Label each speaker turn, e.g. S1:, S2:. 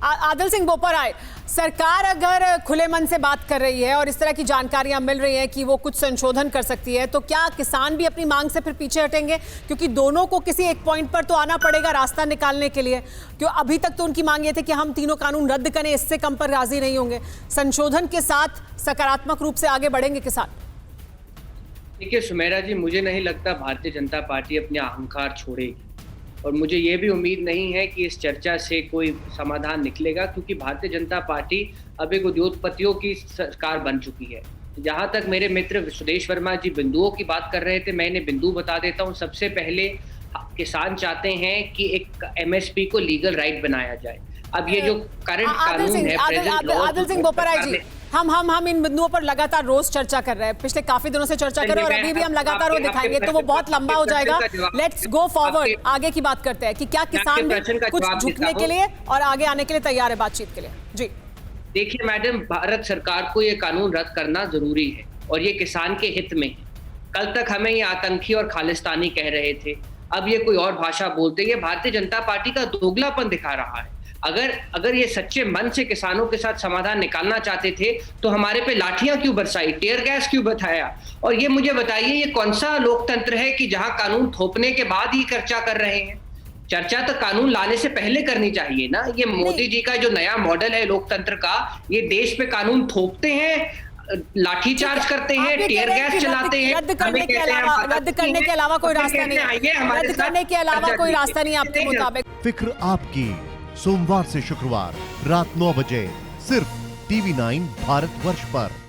S1: आदिल सिंह बोपराय, सरकार अगर खुले मन से बात कर रही है और इस तरह की जानकारियां मिल रही हैं कि वो कुछ संशोधन कर सकती है, तो क्या किसान भी अपनी मांग से फिर पीछे हटेंगे? क्योंकि दोनों को किसी एक पॉइंट पर तो आना पड़ेगा रास्ता निकालने के लिए। क्यों अभी तक तो उनकी मांग ये थी कि हम तीनों कानून रद्द करें, इससे कम पर राजी नहीं होंगे। संशोधन के साथ सकारात्मक रूप से आगे बढ़ेंगे किसान?
S2: देखिए सुमेरा जी, मुझे नहीं लगता भारतीय जनता पार्टी अपने अहंकार छोड़ेगी, और मुझे ये भी उम्मीद नहीं है कि इस चर्चा से कोई समाधान निकलेगा, क्योंकि भारतीय जनता पार्टी अब एक उद्योगपतियों की सरकार बन चुकी है। जहां तक मेरे मित्र सुदेश वर्मा जी बिंदुओं की बात कर रहे थे, मैं इन्हें बिंदु बता देता हूं। सबसे पहले किसान चाहते हैं कि एक एमएसपी को लीगल राइट बनाया जाए। अब ये जो करंट कानून है,
S1: आदिल सिंह बोपराय जी, हम इन बिंदुओं पर लगातार रोज चर्चा कर रहे हैं, पिछले काफी दिनों से चर्चा कर रहे हैं और अभी भी हम लगातार वो दिखाएंगे, तो वो बहुत लंबा हो जाएगा। लेट्स गो फॉरवर्ड, आगे की बात करते हैं कि क्या किसान भी कुछ झुकने के लिए और आगे आने के लिए तैयार है बातचीत के लिए। जी
S2: देखिए मैडम, भारत सरकार को ये कानून रद्द करना जरूरी है और ये किसान के हित में है। कल तक हमें ये आतंकी और खालिस्तानी कह रहे थे, अब ये कोई और भाषा बोलते हैं। ये भारतीय जनता पार्टी का दोगलापन दिखा रहा है। अगर ये सच्चे मन से किसानों के साथ समाधान निकालना चाहते थे तो हमारे पे लाठियां क्यों बरसाई, टीयर गैस क्यों बताया? और ये मुझे बताइए, ये कौन सा लोकतंत्र है कि जहां कानून थोपने के बाद ही चर्चा कर रहे हैं? चर्चा तो कानून लाने से पहले करनी चाहिए ना। ये मोदी जी का जो नया मॉडल है लोकतंत्र का, ये देश पे कानून थोपते हैं, लाठीचार्ज करते हैं, टीयर गैस चलाते हैं।
S1: रद्द करने के अलावा कोई रास्ता नहीं है, रद्द करने के अलावा कोई रास्ता नहीं आपके मुताबिक।
S3: फिक्र आपकी, सोमवार से शुक्रवार रात 9 बजे सिर्फ TV9 भारतवर्ष पर।